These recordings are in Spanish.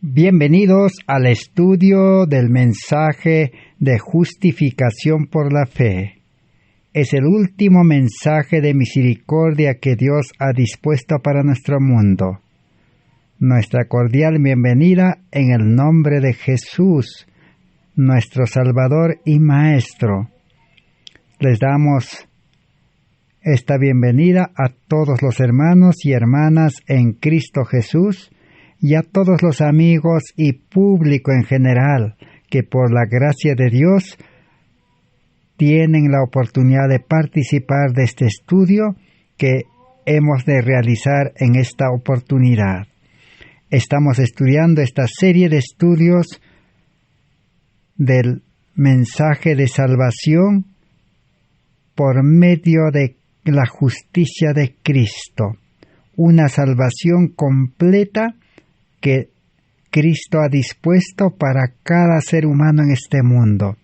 Bienvenidos al estudio del mensaje de justificación por la fe. Es el último mensaje de misericordia que Dios ha dispuesto para nuestro mundo. Nuestra cordial bienvenida en el nombre de Jesús, nuestro Salvador y Maestro. Les damos esta bienvenida a todos los hermanos y hermanas en Cristo Jesús, y a todos los amigos y público en general que por la gracia de Dios tienen la oportunidad de participar de este estudio que hemos de realizar en esta oportunidad. Estamos estudiando esta serie de estudios del mensaje de salvación por medio de la justicia de Cristo, una salvación completa que Cristo ha dispuesto para cada ser humano en este mundo.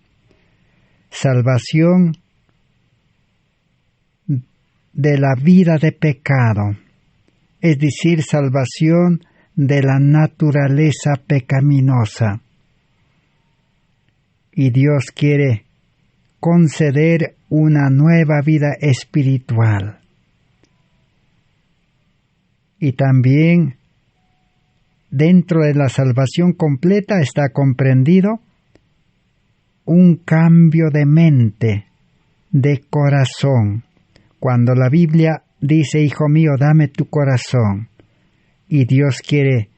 Salvación de la vida de pecado, es decir, salvación de la naturaleza pecaminosa. Y Dios quiere conceder una nueva vida espiritual. Y también dentro de la salvación completa está comprendido un cambio de mente, de corazón. Cuando la Biblia dice, hijo mío, dame tu corazón, y Dios quiere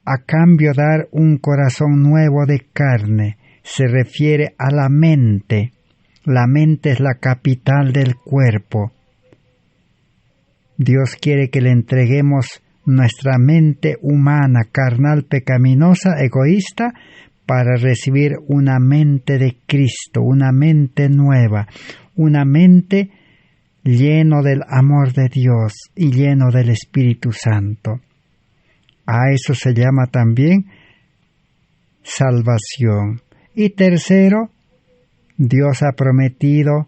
a cambio dar un corazón nuevo de carne, se refiere a la mente. La mente es la capital del cuerpo. Dios quiere que le entreguemos nuestra mente humana, carnal, pecaminosa, egoísta, para recibir una mente de Cristo, una mente nueva, una mente lleno del amor de Dios y lleno del Espíritu Santo. A eso se llama también salvación. Y tercero, Dios ha prometido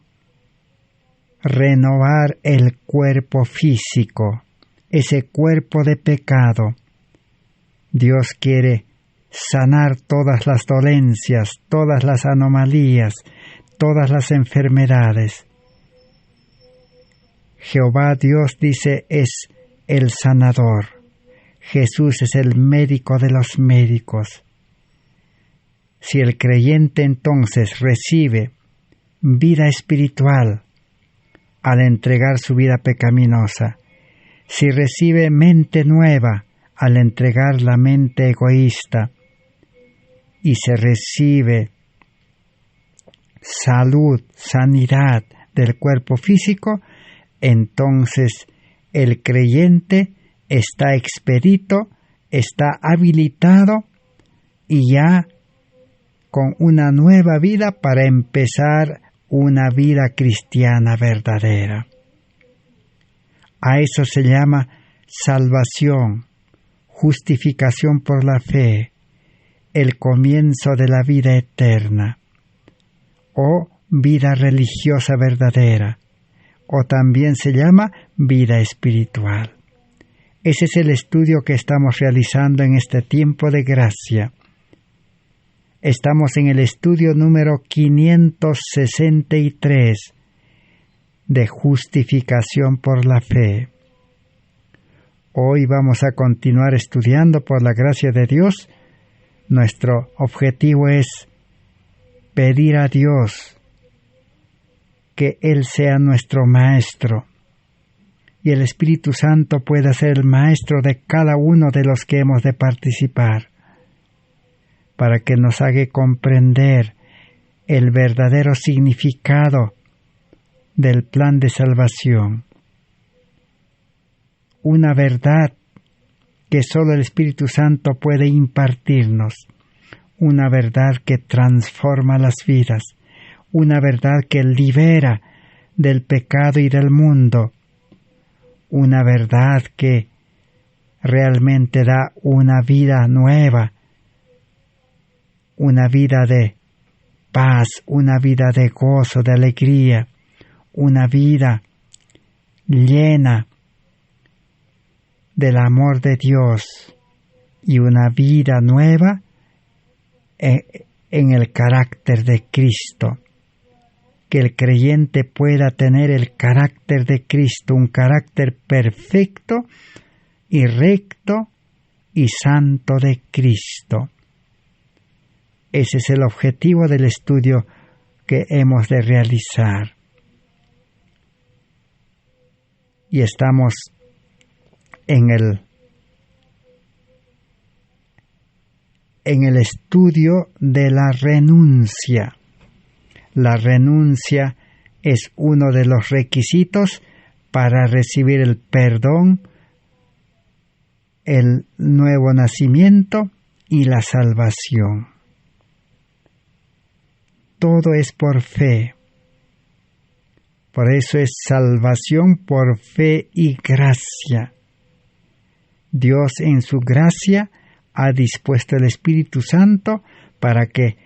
renovar el cuerpo físico, ese cuerpo de pecado. Dios quiere sanar todas las dolencias, todas las anomalías, todas las enfermedades. Jehová Dios, dice, es el sanador. Jesús es el médico de los médicos. Si el creyente entonces recibe vida espiritual al entregar su vida pecaminosa, si recibe mente nueva al entregar la mente egoísta, y se recibe salud, sanidad del cuerpo físico, entonces el creyente está expedito, está habilitado y ya con una nueva vida para empezar una vida cristiana verdadera. A eso se llama salvación, justificación por la fe, el comienzo de la vida eterna, o vida religiosa verdadera, o también se llama vida espiritual. Ese es el estudio que estamos realizando en este tiempo de gracia. Estamos en el estudio número 563 de justificación por la fe. Hoy vamos a continuar estudiando por la gracia de Dios. Nuestro objetivo es pedir a Dios que Él sea nuestro Maestro y el Espíritu Santo pueda ser el Maestro de cada uno de los que hemos de participar, para que nos haga comprender el verdadero significado del plan de salvación. Una verdad que solo el Espíritu Santo puede impartirnos, una verdad que transforma las vidas, una verdad que libera del pecado y del mundo, una verdad que realmente da una vida nueva, una vida de paz, una vida de gozo, de alegría, una vida llena del amor de Dios, y una vida nueva en el carácter de Cristo. Que el creyente pueda tener el carácter de Cristo, un carácter perfecto y recto y santo de Cristo. Ese es el objetivo del estudio que hemos de realizar. Y estamos en el estudio de la renuncia. La renuncia es uno de los requisitos para recibir el perdón, el nuevo nacimiento y la salvación. Todo es por fe. Por eso es salvación por fe y gracia. Dios en su gracia ha dispuesto el Espíritu Santo para que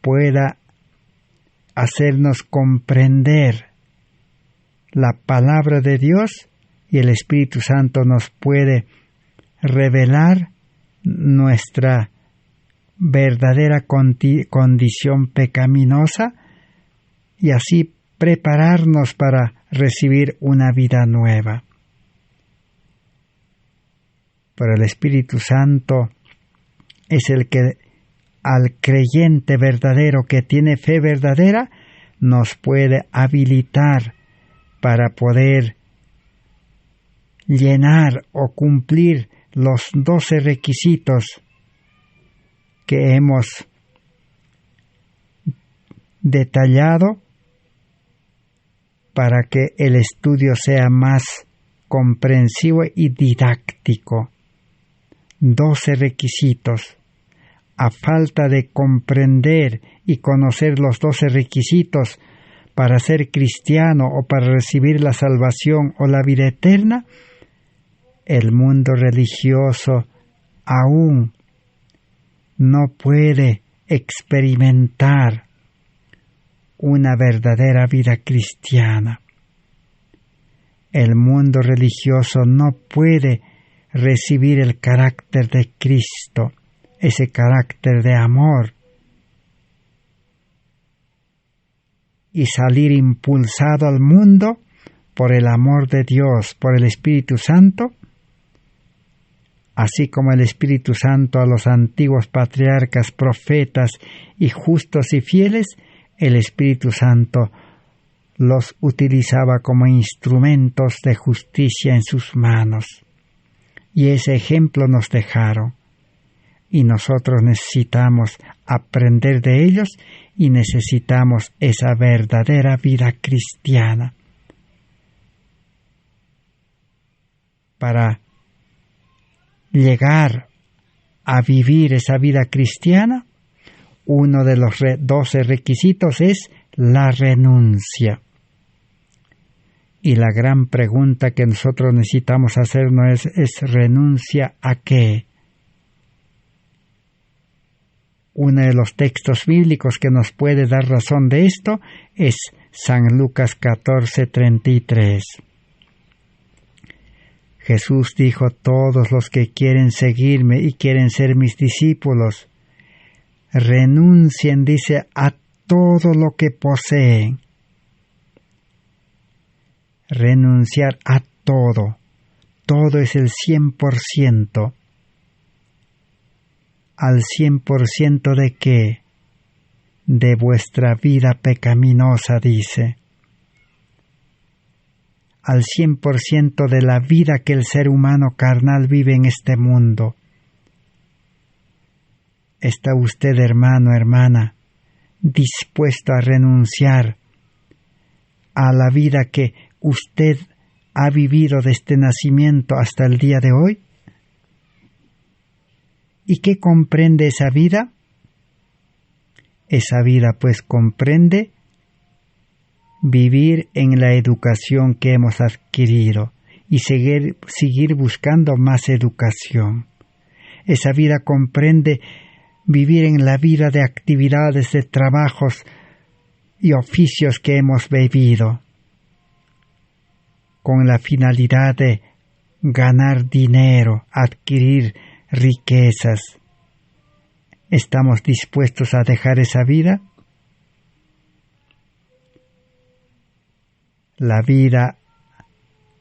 pueda hacernos comprender la palabra de Dios, y el Espíritu Santo nos puede revelar nuestra verdadera condición pecaminosa y así prepararnos para recibir una vida nueva. Pero el Espíritu Santo es el que al creyente verdadero que tiene fe verdadera nos puede habilitar para poder llenar o cumplir los 12 requisitos que hemos detallado para que el estudio sea más comprensivo y didáctico. 12 requisitos. A falta de comprender y conocer los 12 requisitos para ser cristiano o para recibir la salvación o la vida eterna, el mundo religioso aún no puede experimentar una verdadera vida cristiana. El mundo religioso no puede recibir el carácter de Cristo, ese carácter de amor, y salir impulsado al mundo por el amor de Dios, por el Espíritu Santo, así como el Espíritu Santo a los antiguos patriarcas, profetas y justos y fieles, el Espíritu Santo los utilizaba como instrumentos de justicia en sus manos. Y ese ejemplo nos dejaron. Y nosotros necesitamos aprender de ellos y necesitamos esa verdadera vida cristiana. Para llegar a vivir esa vida cristiana, uno de los 12 requisitos es la renuncia. Y la gran pregunta que nosotros necesitamos hacernos es ¿renuncia a qué? Uno de los textos bíblicos que nos puede dar razón de esto es San Lucas 14:33. Jesús dijo: todos los que quieren seguirme y quieren ser mis discípulos, renuncien, dice, a todo lo que poseen. Renunciar a todo. Todo es el 100%. ¿Al 100% de qué? De vuestra vida pecaminosa, dice. Al 100% de la vida que el ser humano carnal vive en este mundo. ¿Está usted, hermano, hermana, dispuesto a renunciar a la vida que usted ha vivido desde nacimiento hasta el día de hoy? ¿Y qué comprende esa vida? Esa vida pues comprende vivir en la educación que hemos adquirido y seguir buscando más educación. Esa vida comprende vivir en la vida de actividades, de trabajos y oficios que hemos vivido, con la finalidad de ganar dinero, adquirir riquezas. ¿Estamos dispuestos a dejar esa vida? La vida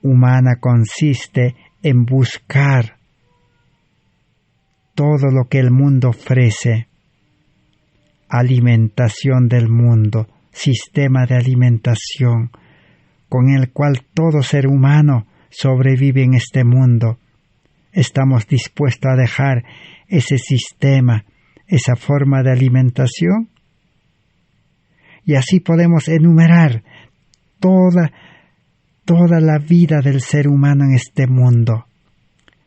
humana consiste en buscar todo lo que el mundo ofrece, alimentación del mundo, sistema de alimentación con el cual todo ser humano sobrevive en este mundo. ¿Estamos dispuestos a dejar ese sistema, esa forma de alimentación? Y así podemos enumerar toda la vida del ser humano en este mundo.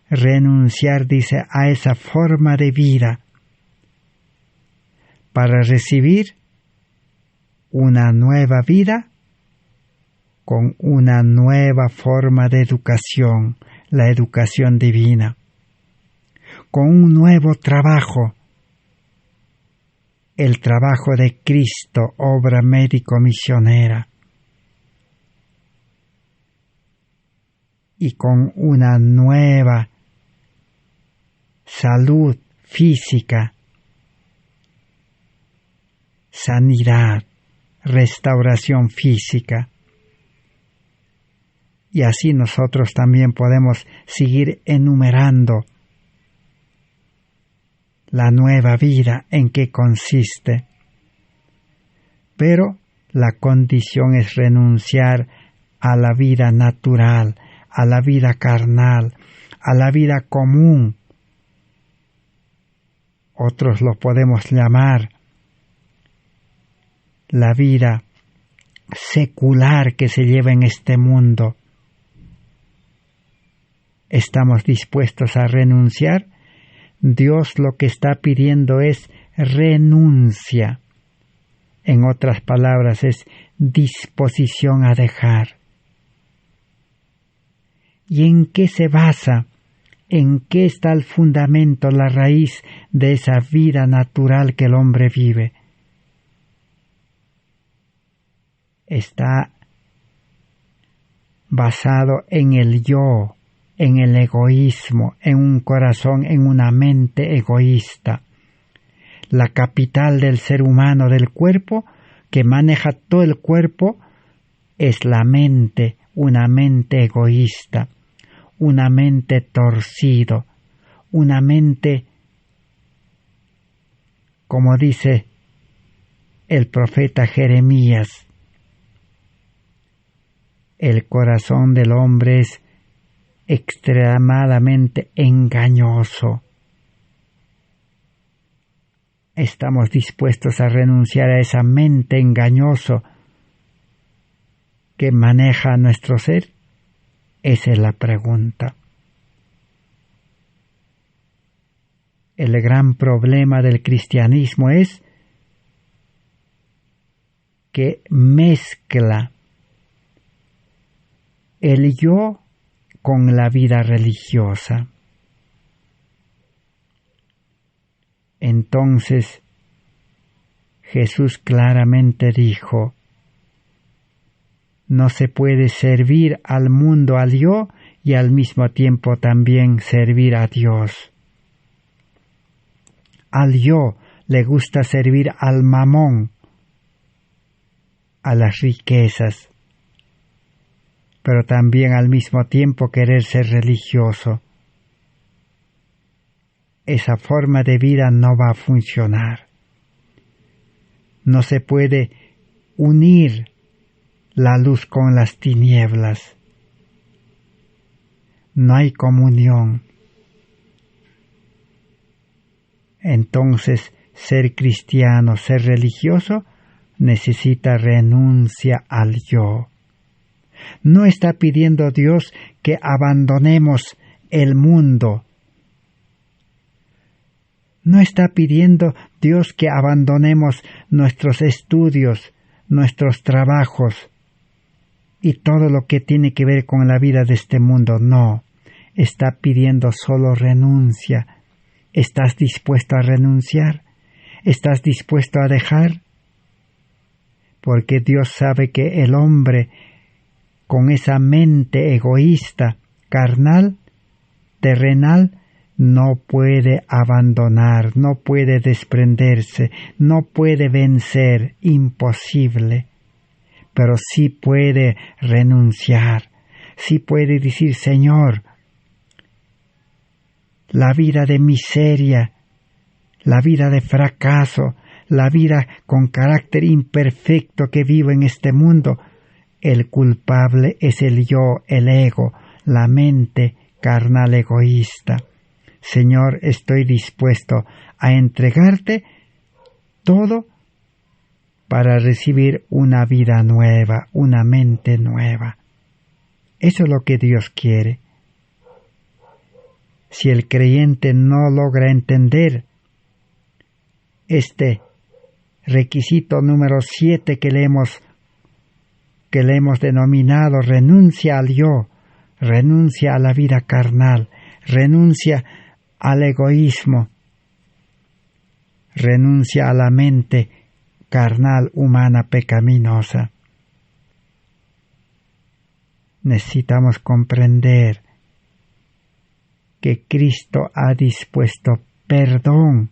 Renunciar, dice, a esa forma de vida para recibir una nueva vida con una nueva forma de educación, la educación divina, con un nuevo trabajo, el trabajo de Cristo, obra médico-misionera, y con una nueva salud física, sanidad, restauración física. Y así nosotros también podemos seguir enumerando la nueva vida en qué consiste. Pero la condición es renunciar a la vida natural, a la vida carnal, a la vida común. Otros lo podemos llamar la vida secular que se lleva en este mundo. ¿Estamos dispuestos a renunciar? Dios lo que está pidiendo es renuncia. En otras palabras, es disposición a dejar. ¿Y en qué se basa? ¿En qué está el fundamento, la raíz de esa vida natural que el hombre vive? Está basado en el yo, en el egoísmo, en un corazón, en una mente egoísta. La capital del ser humano, del cuerpo, que maneja todo el cuerpo, es la mente, una mente egoísta, una mente torcido, una mente, como dice el profeta Jeremías, el corazón del hombre es extremadamente engañoso. ¿Estamos dispuestos a renunciar a esa mente engañosa que maneja nuestro ser? Esa es la pregunta. El gran problema del cristianismo es que mezcla el yo con la vida religiosa. Entonces Jesús claramente dijo: no se puede servir al mundo, al yo, y al mismo tiempo también servir a Dios. Al yo le gusta servir al mamón, a las riquezas, pero también al mismo tiempo querer ser religioso. Esa forma de vida no va a funcionar. No se puede unir la luz con las tinieblas. No hay comunión. Entonces, ser cristiano, ser religioso, necesita renuncia al yo. No está pidiendo Dios que abandonemos el mundo. No está pidiendo Dios que abandonemos nuestros estudios, nuestros trabajos y todo lo que tiene que ver con la vida de este mundo. No, está pidiendo solo renuncia. ¿Estás dispuesto a renunciar? ¿Estás dispuesto a dejar? Porque Dios sabe que el hombre, con esa mente egoísta, carnal, terrenal, no puede abandonar, no puede desprenderse, no puede vencer, imposible, pero sí puede renunciar, sí puede decir: Señor, la vida de miseria, la vida de fracaso, la vida con carácter imperfecto que vivo en este mundo, el culpable es el yo, el ego, la mente carnal egoísta. Señor, estoy dispuesto a entregarte todo para recibir una vida nueva, una mente nueva. Eso es lo que Dios quiere. Si el creyente no logra entender este requisito número 7 que le hemos denominado renuncia al yo, renuncia a la vida carnal, renuncia al egoísmo, renuncia a la mente carnal, humana, pecaminosa. Necesitamos comprender que Cristo ha dispuesto perdón.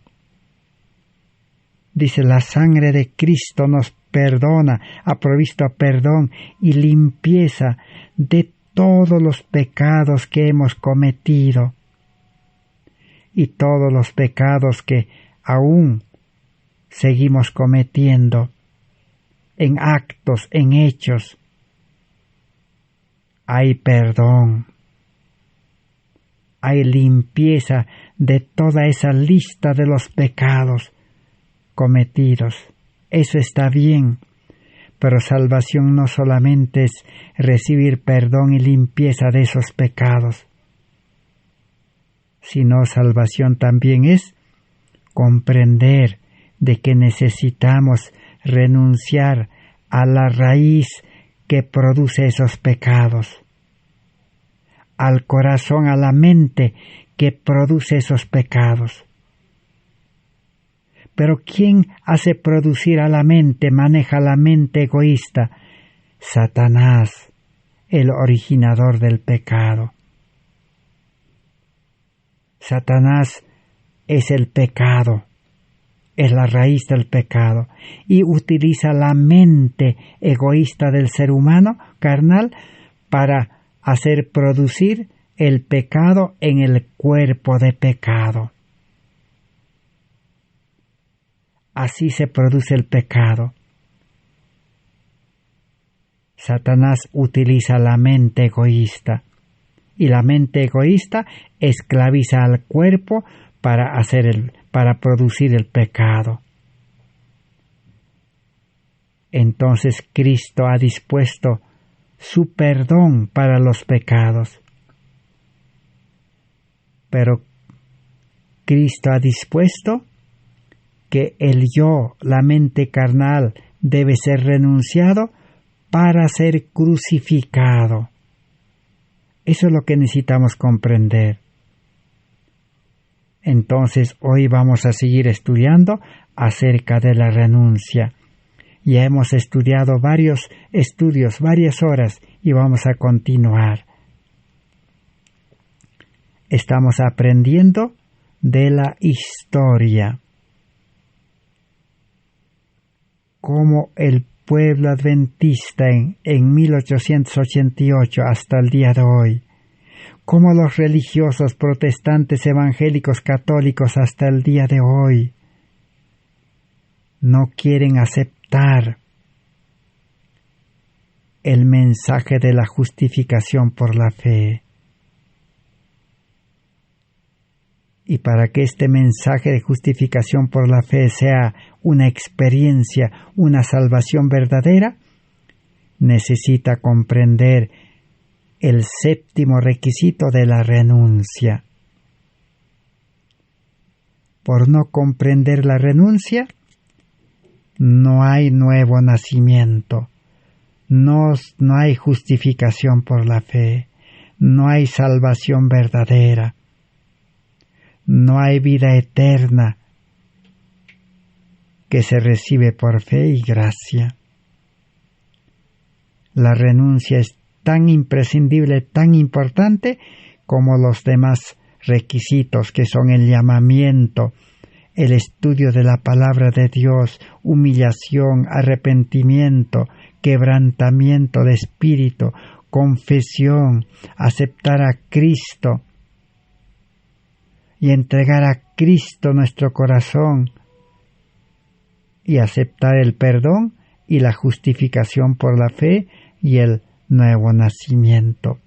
Dice: la sangre de Cristo nos perdona, ha provisto perdón y limpieza de todos los pecados que hemos cometido y todos los pecados que aún seguimos cometiendo en actos, en hechos. Hay perdón, hay limpieza de toda esa lista de los pecados cometidos. Eso está bien, pero salvación no solamente es recibir perdón y limpieza de esos pecados, sino salvación también es comprender de que necesitamos renunciar a la raíz que produce esos pecados, al corazón, a la mente que produce esos pecados. Pero ¿quién hace producir a la mente, maneja la mente egoísta? Satanás, el originador del pecado. Satanás es el pecado, es la raíz del pecado, y utiliza la mente egoísta del ser humano, carnal, para hacer producir el pecado en el cuerpo de pecado. Así se produce el pecado. Satanás utiliza la mente egoísta, y la mente egoísta esclaviza al cuerpo para producir el pecado. Entonces Cristo ha dispuesto su perdón para los pecados. Pero Cristo ha dispuesto que el yo, la mente carnal, debe ser renunciado para ser crucificado. Eso es lo que necesitamos comprender. Entonces, hoy vamos a seguir estudiando acerca de la renuncia. Ya hemos estudiado varios estudios, varias horas, y vamos a continuar. Estamos aprendiendo de la historia. Cómo el pueblo adventista en 1888 hasta el día de hoy, cómo los religiosos protestantes, evangélicos, católicos hasta el día de hoy no quieren aceptar el mensaje de la justificación por la fe. Y para que este mensaje de justificación por la fe sea una experiencia, una salvación verdadera, necesita comprender el séptimo requisito de la renuncia. Por no comprender la renuncia, no hay nuevo nacimiento, no hay justificación por la fe, no hay salvación verdadera, no hay vida eterna que se recibe por fe y gracia. La renuncia es tan imprescindible, tan importante como los demás requisitos que son el llamamiento, el estudio de la palabra de Dios, humillación, arrepentimiento, quebrantamiento de espíritu, confesión, aceptar a Cristo y entregar a Cristo nuestro corazón y aceptar el perdón y la justificación por la fe y el nuevo nacimiento.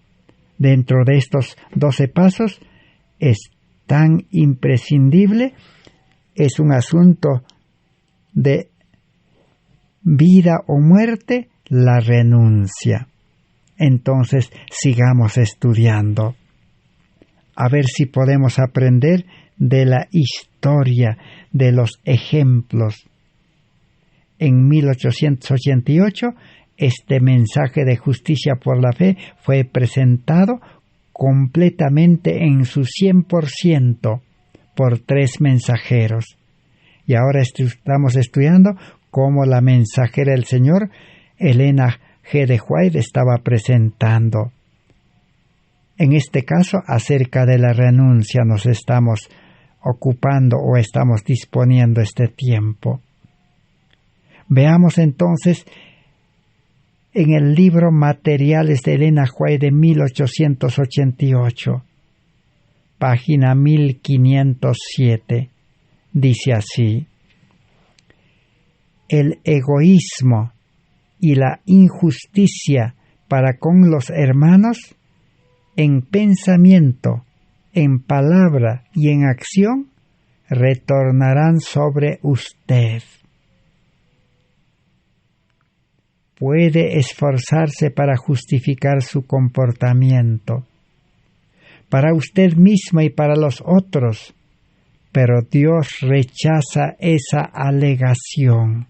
Dentro de estos 12 pasos es tan imprescindible, es un asunto de vida o muerte, la renuncia. Entonces sigamos estudiando, a ver si podemos aprender de la historia, de los ejemplos. En 1888, este mensaje de justicia por la fe fue presentado completamente en su 100% por 3 mensajeros. Y ahora estamos estudiando cómo la mensajera del Señor, Elena G. de White, estaba presentando. En este caso, acerca de la renuncia nos estamos ocupando o estamos disponiendo este tiempo. Veamos entonces en el libro Materiales de Elena White de 1888, página 1507, dice así: el egoísmo y la injusticia para con los hermanos, en pensamiento, en palabra y en acción, retornarán sobre usted. Puede esforzarse para justificar su comportamiento, para usted mismo y para los otros, pero Dios rechaza esa alegación.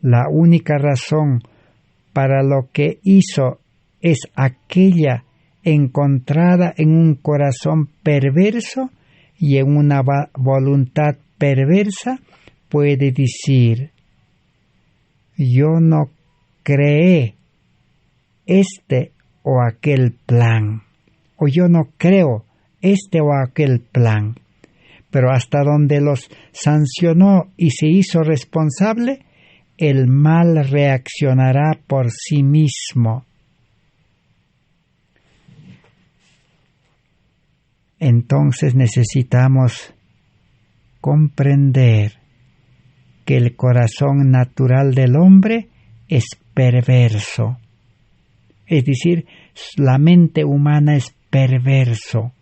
La única razón para lo que hizo es aquella encontrada en un corazón perverso y en una voluntad perversa. Puede decir: yo no creé este o aquel plan, o yo no creo este o aquel plan, pero hasta donde los sancionó y se hizo responsable, el mal reaccionará por sí mismo. Entonces necesitamos comprender que el corazón natural del hombre es perverso. Es decir, la mente humana es perverso,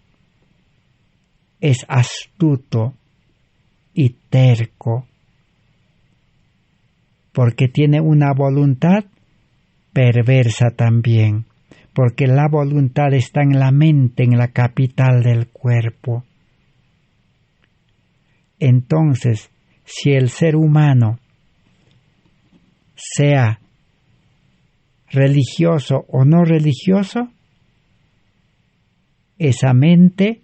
es astuto y terco, porque tiene una voluntad perversa también, porque la voluntad está en la mente, en la capital del cuerpo. Entonces, si el ser humano, sea religioso o no religioso, esa mente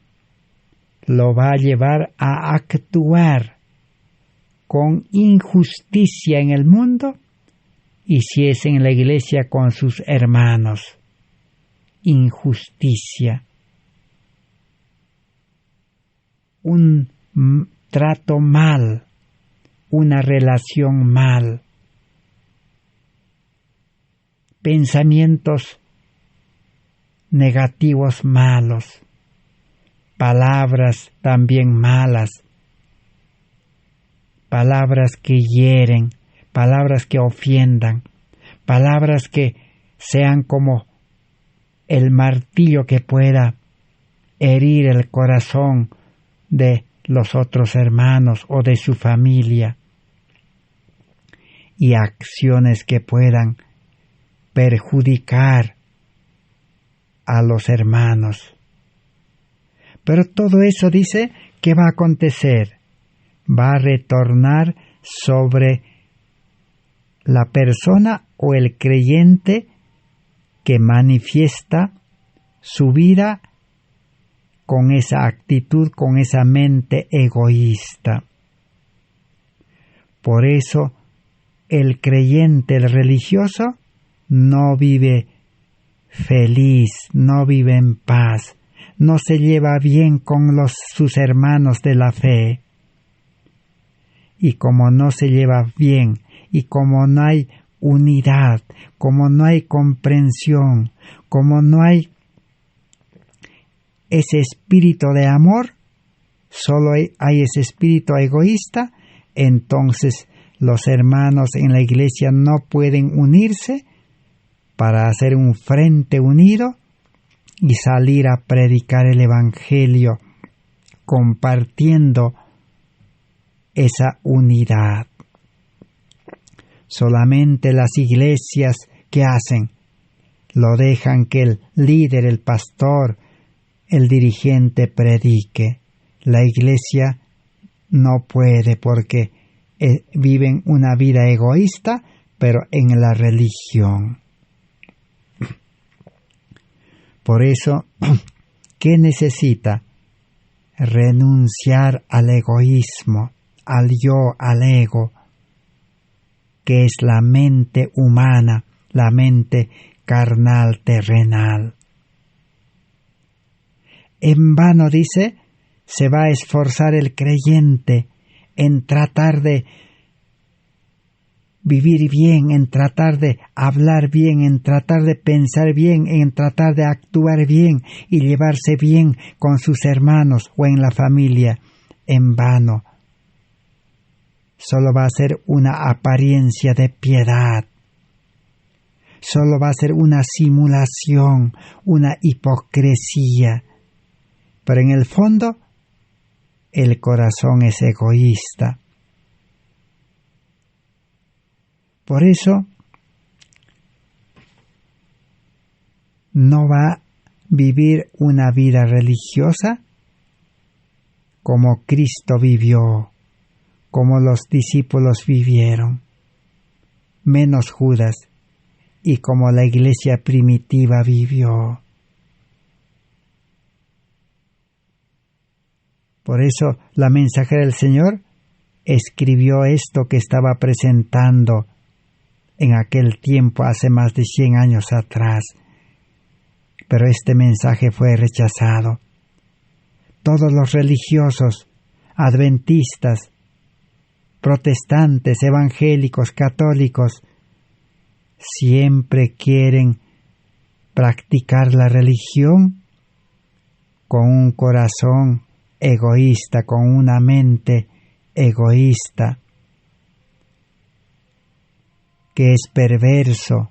lo va a llevar a actuar con injusticia en el mundo, y si es en la iglesia, con sus hermanos. Injusticia. Un trato mal, una relación mal, pensamientos negativos malos, palabras también malas, palabras que hieren, palabras que ofendan, palabras que sean como el martillo que pueda herir el corazón de los otros hermanos o de su familia, y acciones que puedan perjudicar a los hermanos. Pero todo eso, dice, ¿qué va a acontecer? Va a retornar sobre la persona o el creyente que manifiesta su vida con esa actitud, con esa mente egoísta. Por eso el creyente, el religioso, no vive feliz, no vive en paz, no se lleva bien con sus hermanos de la fe. Y como no se lleva bien, y como no hay unidad, como no hay comprensión, como no hay ese espíritu de amor, solo hay ese espíritu egoísta, entonces los hermanos en la iglesia no pueden unirse para hacer un frente unido y salir a predicar el Evangelio, compartiendo esa unidad. Solamente las iglesias que hacen, lo dejan que el líder, el pastor, el dirigente predique. La iglesia no puede porque viven una vida egoísta, pero en la religión. Por eso, ¿qué necesita? Renunciar al egoísmo, al yo, al ego, que es la mente humana, la mente carnal, terrenal. En vano, dice, se va a esforzar el creyente en tratar de vivir bien, en tratar de hablar bien, en tratar de pensar bien, en tratar de actuar bien y llevarse bien con sus hermanos o en la familia. En vano. Solo va a ser una apariencia de piedad. Solo va a ser una simulación, una hipocresía. Pero en el fondo, el corazón es egoísta. Por eso, no va a vivir una vida religiosa como Cristo vivió, como los discípulos vivieron, menos Judas, y como la iglesia primitiva vivió. Por eso la mensajera del Señor escribió esto que estaba presentando en aquel tiempo, hace más de 100 años atrás. Pero este mensaje fue rechazado. Todos los religiosos, adventistas, protestantes, evangélicos, católicos, siempre quieren practicar la religión con un corazón egoísta, con una mente egoísta, que es perverso,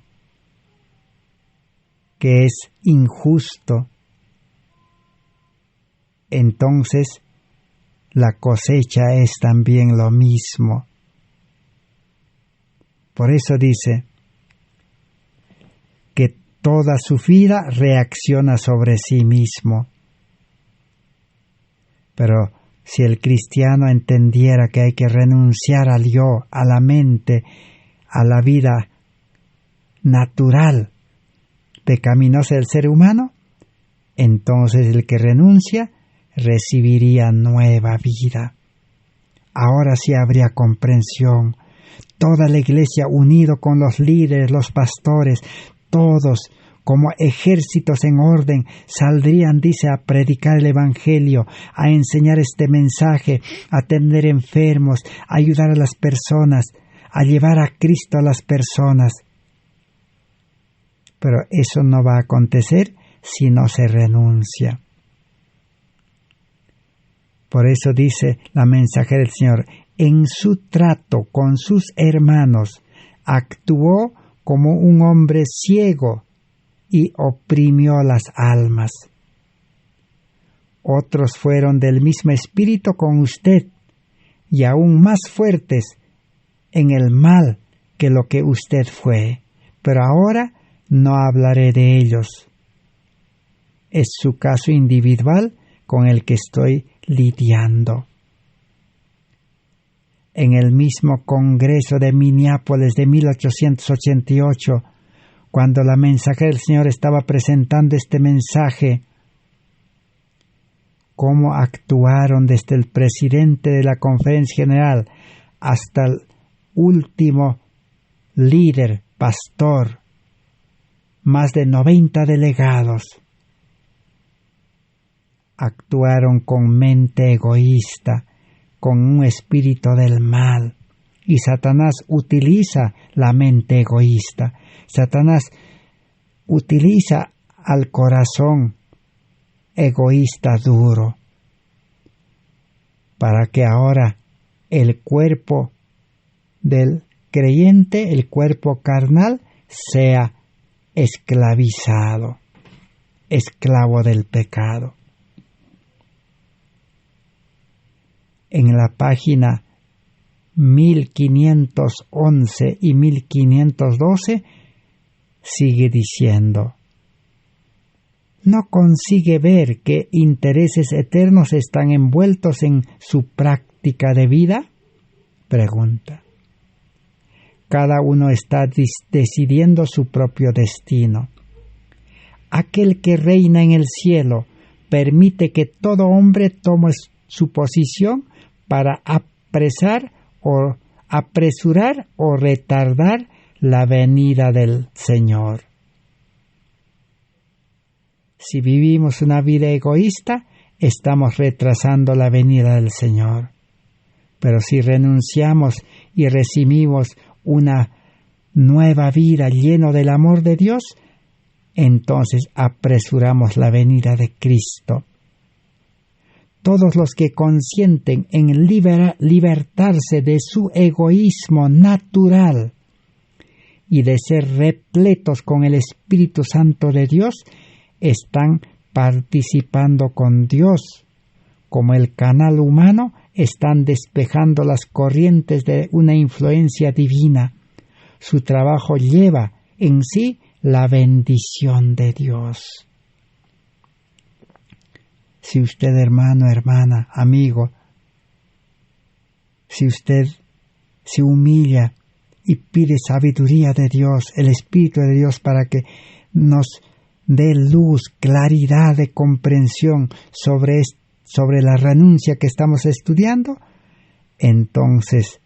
que es injusto. Entonces, la cosecha es también lo mismo. Por eso dice que toda su vida reacciona sobre sí mismo. Pero si el cristiano entendiera que hay que renunciar al yo, a la mente, a la vida natural, pecaminosa del ser humano, entonces el que renuncia recibiría nueva vida. Ahora sí habría comprensión. Toda la iglesia unido con los líderes, los pastores, todos como ejércitos en orden, saldrían, dice, a predicar el Evangelio, a enseñar este mensaje, a atender enfermos, a ayudar a las personas, a llevar a Cristo a las personas. Pero eso no va a acontecer si no se renuncia. Por eso dice la mensajera del Señor, en su trato con sus hermanos, actuó como un hombre ciego y oprimió las almas. Otros fueron del mismo espíritu con usted y aún más fuertes en el mal que lo que usted fue, pero ahora no hablaré de ellos. Es su caso individual con el que estoy lidiando. En el mismo Congreso de Minneapolis de 1888, cuando la mensajera del Señor estaba presentando este mensaje, cómo actuaron desde el presidente de la Conferencia General hasta el último líder, pastor, más de 90 delegados. actuaron con mente egoísta, con un espíritu del mal. Y Satanás utiliza la mente egoísta. Satanás utiliza al corazón egoísta duro para que ahora el cuerpo del creyente, el cuerpo carnal, sea esclavizado, esclavo del pecado. En la página 1511 y 1512 sigue diciendo: ¿no consigue ver que intereses eternos están envueltos en su práctica de vida? Pregunta. Cada uno está decidiendo su propio destino. Aquel que reina en el cielo permite que todo hombre tome su posición para apresurar o retardar la venida del Señor. Si vivimos una vida egoísta, estamos retrasando la venida del Señor. Pero si renunciamos y recibimos una nueva vida llena del amor de Dios, entonces apresuramos la venida de Cristo. Todos los que consienten en libertarse de su egoísmo natural y de ser repletos con el Espíritu Santo de Dios, están participando con Dios. Como el canal humano, están despejando las corrientes de una influencia divina. Su trabajo lleva en sí la bendición de Dios. Si usted, hermano, hermana, amigo, si usted se humilla y pide sabiduría de Dios, el Espíritu de Dios, para que nos dé luz, claridad de comprensión sobre la renuncia que estamos estudiando, entonces,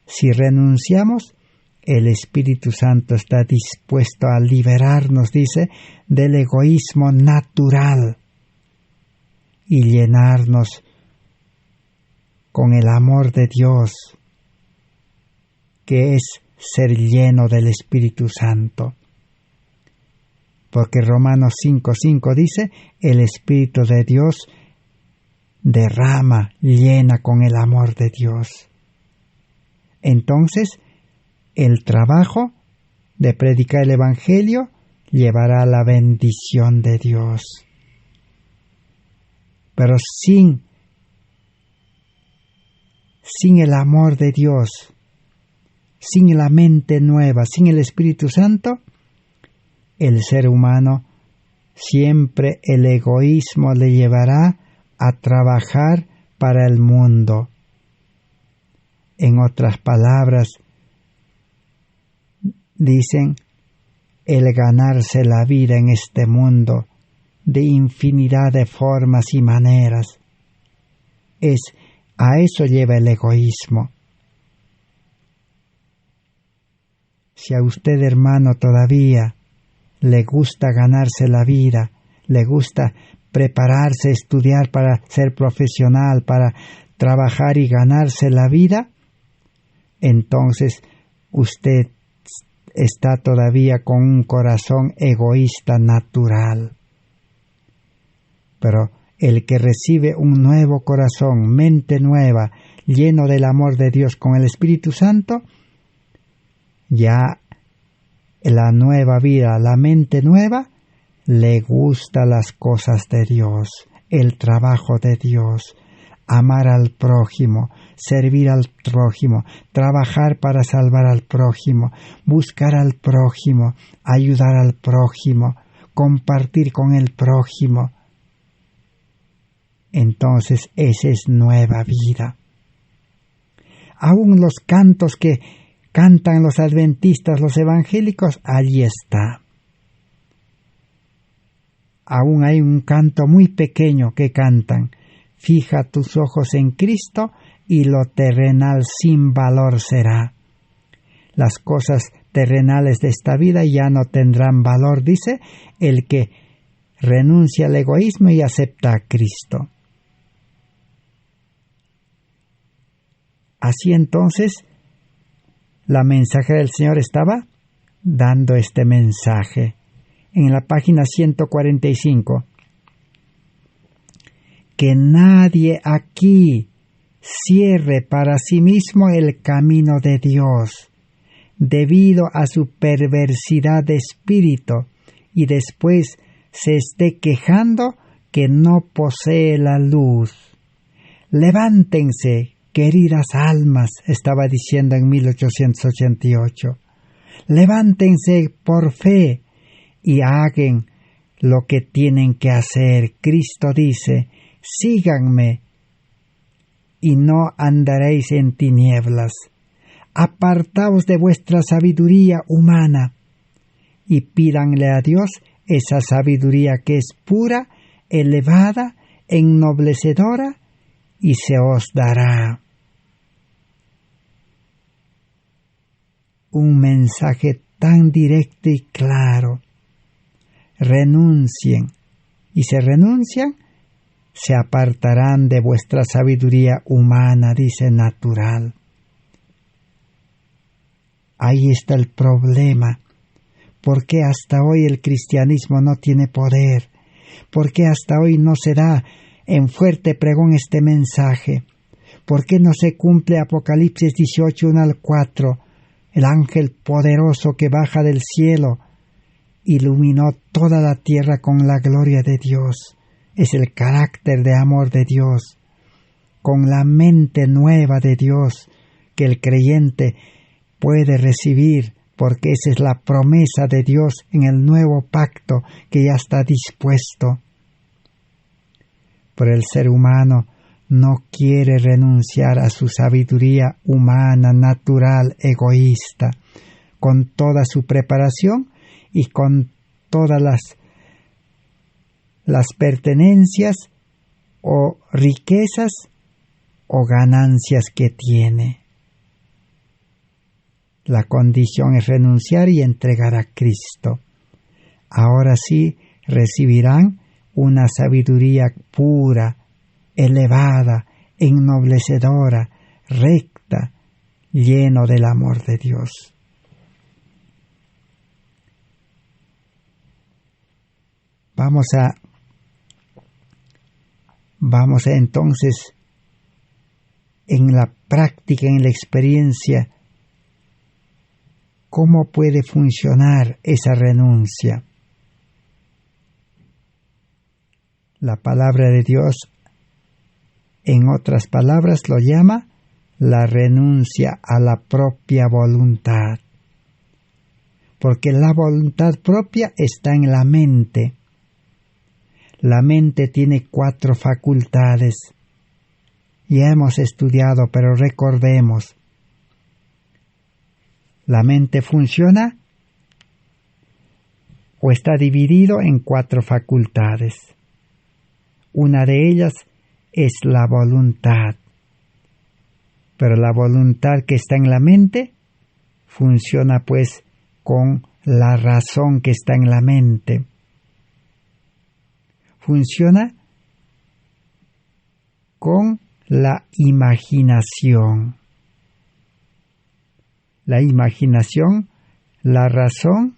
si renunciamos, el Espíritu Santo está dispuesto a liberarnos, dice, del egoísmo natural y llenarnos con el amor de Dios, que es ser lleno del Espíritu Santo. Porque Romanos 5:5 dice, el Espíritu de Dios derrama, llena con el amor de Dios. Entonces, el trabajo de predicar el Evangelio llevará la bendición de Dios. Pero sin el amor de Dios, sin la mente nueva, sin el Espíritu Santo, el ser humano siempre el egoísmo le llevará a trabajar para el mundo. En otras palabras, dicen el ganarse la vida en este mundo de infinidad de formas y maneras. A eso lleva el egoísmo. Si a usted, hermano, todavía le gusta ganarse la vida, le gusta prepararse, estudiar para ser profesional, para trabajar y ganarse la vida, entonces usted está todavía con un corazón egoísta natural. Pero el que recibe un nuevo corazón, mente nueva, lleno del amor de Dios con el Espíritu Santo, ya la nueva vida, la mente nueva, le gusta las cosas de Dios, el trabajo de Dios, amar al prójimo, servir al prójimo, trabajar para salvar al prójimo, buscar al prójimo, ayudar al prójimo, compartir con el prójimo. Entonces esa es nueva vida. Aún los cantos que cantan los adventistas, los evangélicos, allí está. Aún hay un canto muy pequeño que cantan: fija tus ojos en Cristo y lo terrenal sin valor será. Las cosas terrenales de esta vida ya no tendrán valor, dice, el que renuncia al egoísmo y acepta a Cristo. Así entonces, la mensajera del Señor estaba dando este mensaje. En la página 145, que nadie aquí cierre para sí mismo el camino de Dios, debido a su perversidad de espíritu, y después se esté quejando que no posee la luz. Levántense, queridas almas, estaba diciendo en 1888. Levántense por fe y hagan lo que tienen que hacer. Cristo dice, síganme y no andaréis en tinieblas. Apartaos de vuestra sabiduría humana y pídanle a Dios esa sabiduría que es pura, elevada, ennoblecedora, y se os dará. Un mensaje tan directo y claro. Renuncien, y si renuncian, se apartarán de vuestra sabiduría humana, dice natural. Ahí está el problema. ¿Por qué hasta hoy el cristianismo no tiene poder? ¿Por qué hasta hoy no se da en fuerte pregón este mensaje? ¿Por qué no se cumple Apocalipsis 18, 1 al 4? El ángel poderoso que baja del cielo iluminó toda la tierra con la gloria de Dios. Es el carácter de amor de Dios, con la mente nueva de Dios que el creyente puede recibir, porque esa es la promesa de Dios en el nuevo pacto que ya está dispuesto. Pero el ser humano no quiere renunciar a su sabiduría humana, natural, egoísta, con toda su preparación y con todas las pertenencias o riquezas o ganancias que tiene. La condición es renunciar y entregar a Cristo. Ahora sí recibirán una sabiduría pura, elevada, ennoblecedora, recta, lleno del amor de Dios. Vamos a entonces, en la práctica, en la experiencia, ¿cómo puede funcionar esa renuncia? La palabra de Dios, en otras palabras, lo llama la renuncia a la propia voluntad. Porque la voluntad propia está en la mente. La mente tiene 4 facultades. Ya hemos estudiado, pero recordemos. La mente funciona o está dividido en 4 facultades. Una de ellas es la voluntad. Pero la voluntad que está en la mente funciona pues con la razón que está en la mente. Funciona con la imaginación. La imaginación, la razón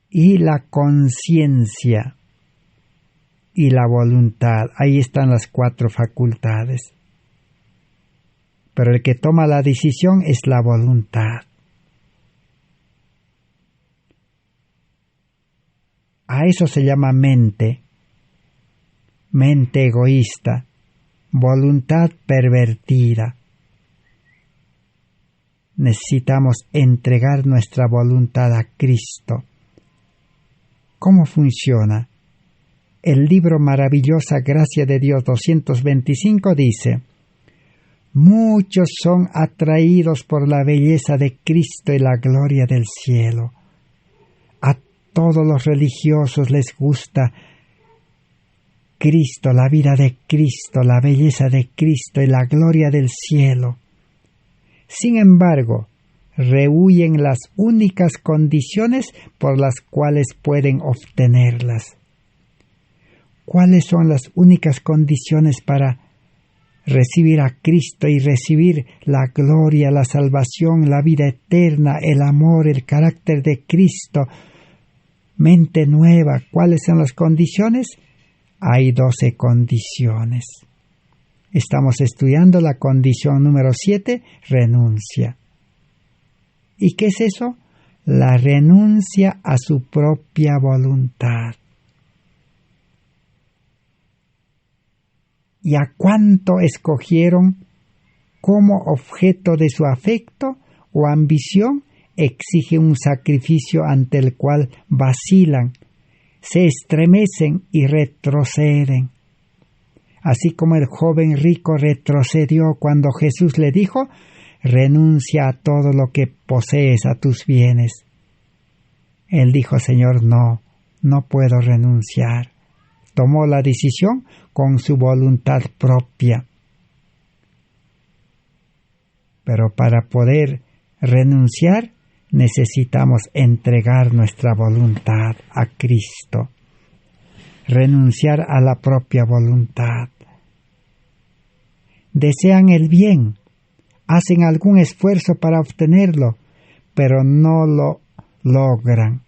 y la conciencia y la voluntad. Ahí están las 4 facultades. Pero el que toma la decisión es la voluntad. A eso se llama mente egoísta, voluntad pervertida. Necesitamos entregar nuestra voluntad a Cristo. ¿Cómo funciona? El libro Maravillosa Gracia de Dios 225 dice: muchos son atraídos por la belleza de Cristo y la gloria del cielo. A todos los religiosos les gusta Cristo, la vida de Cristo, la belleza de Cristo y la gloria del cielo. Sin embargo, rehuyen las únicas condiciones por las cuales pueden obtenerlas. ¿Cuáles son las únicas condiciones para recibir a Cristo y recibir la gloria, la salvación, la vida eterna, el amor, el carácter de Cristo, mente nueva? ¿Cuáles son las condiciones? Hay 12 condiciones. Estamos estudiando la condición número 7, renuncia. ¿Y qué es eso? La renuncia a su propia voluntad. ¿Y a cuánto escogieron como objeto de su afecto o ambición? Exige un sacrificio ante el cual vacilan, se estremecen y retroceden. Así como el joven rico retrocedió cuando Jesús le dijo: renuncia a todo lo que posees, a tus bienes. Él dijo: Señor, no puedo renunciar. Tomó la decisión con su voluntad propia. Pero para poder renunciar, necesitamos entregar nuestra voluntad a Cristo. Renunciar a la propia voluntad. Desean el bien, hacen algún esfuerzo para obtenerlo, pero no lo logran.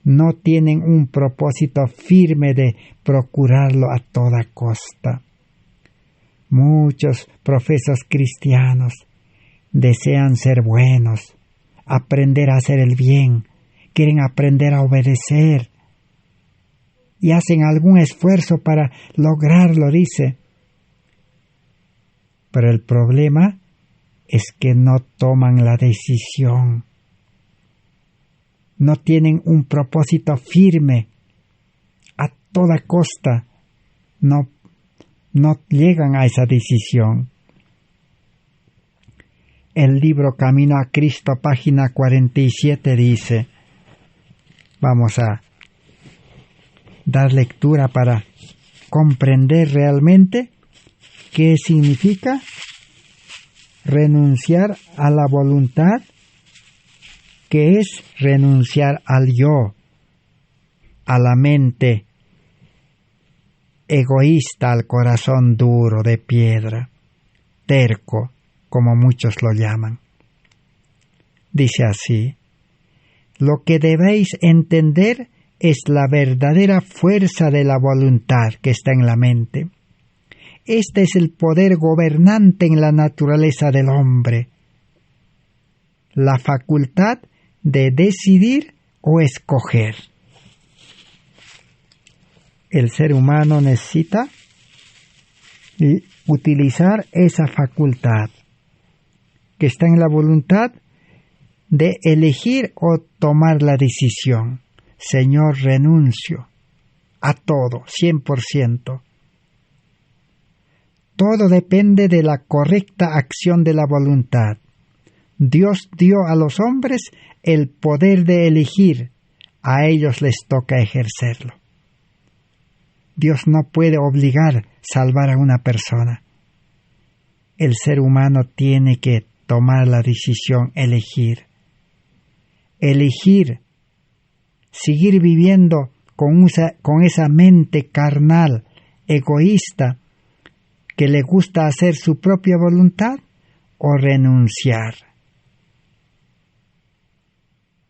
No tienen un propósito firme de procurarlo a toda costa. Muchos profesos cristianos desean ser buenos, aprender a hacer el bien, quieren aprender a obedecer y hacen algún esfuerzo para lograrlo, dice. Pero el problema es que no toman la decisión. No tienen un propósito firme. A toda costa no llegan a esa decisión. El libro Camino a Cristo, página 47, dice, vamos a dar lectura para comprender realmente qué significa renunciar a la voluntad, que es renunciar al yo, a la mente egoísta, al corazón duro de piedra, terco, como muchos lo llaman. Dice así: lo que debéis entender es la verdadera fuerza de la voluntad que está en la mente. Este es el poder gobernante en la naturaleza del hombre, la facultad de decidir o escoger. El ser humano necesita utilizar esa facultad que está en la voluntad de elegir o tomar la decisión. Señor, renuncio a todo, 100%. Todo depende de la correcta acción de la voluntad. Dios dio a los hombres el poder de elegir, a ellos les toca ejercerlo. Dios no puede obligar a salvar a una persona. El ser humano tiene que tomar la decisión, elegir. Elegir, seguir viviendo con esa mente carnal, egoísta, que le gusta hacer su propia voluntad, o renunciar.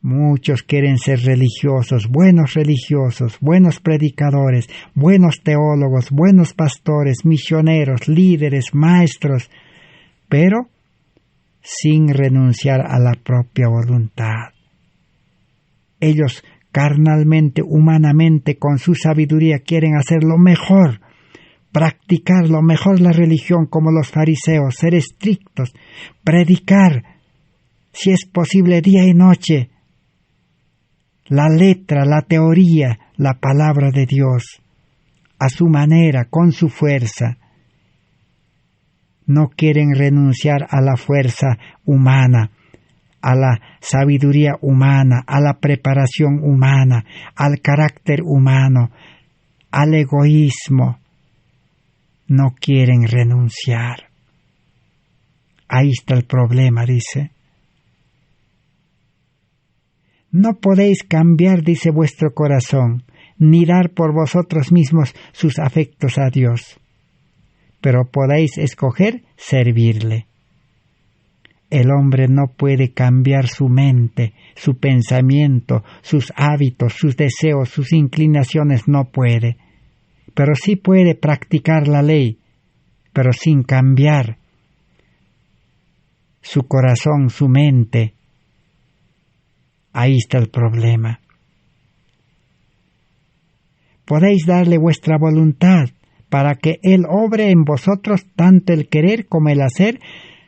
Muchos quieren ser religiosos, buenos predicadores, buenos teólogos, buenos pastores, misioneros, líderes, maestros, pero sin renunciar a la propia voluntad. Ellos carnalmente, humanamente, con su sabiduría quieren hacer lo mejor, practicar lo mejor la religión como los fariseos, ser estrictos, predicar, si es posible, día y noche, la letra, la teoría, la palabra de Dios, a su manera, con su fuerza. No quieren renunciar a la fuerza humana, a la sabiduría humana, a la preparación humana, al carácter humano, al egoísmo. No quieren renunciar. Ahí está el problema, dice. No podéis cambiar, dice, vuestro corazón, ni dar por vosotros mismos sus afectos a Dios, pero podéis escoger servirle. El hombre no puede cambiar su mente, su pensamiento, sus hábitos, sus deseos, sus inclinaciones, no puede. Pero sí puede practicar la ley, pero sin cambiar su corazón, su mente. Ahí está el problema. Podéis darle vuestra voluntad para que Él obre en vosotros tanto el querer como el hacer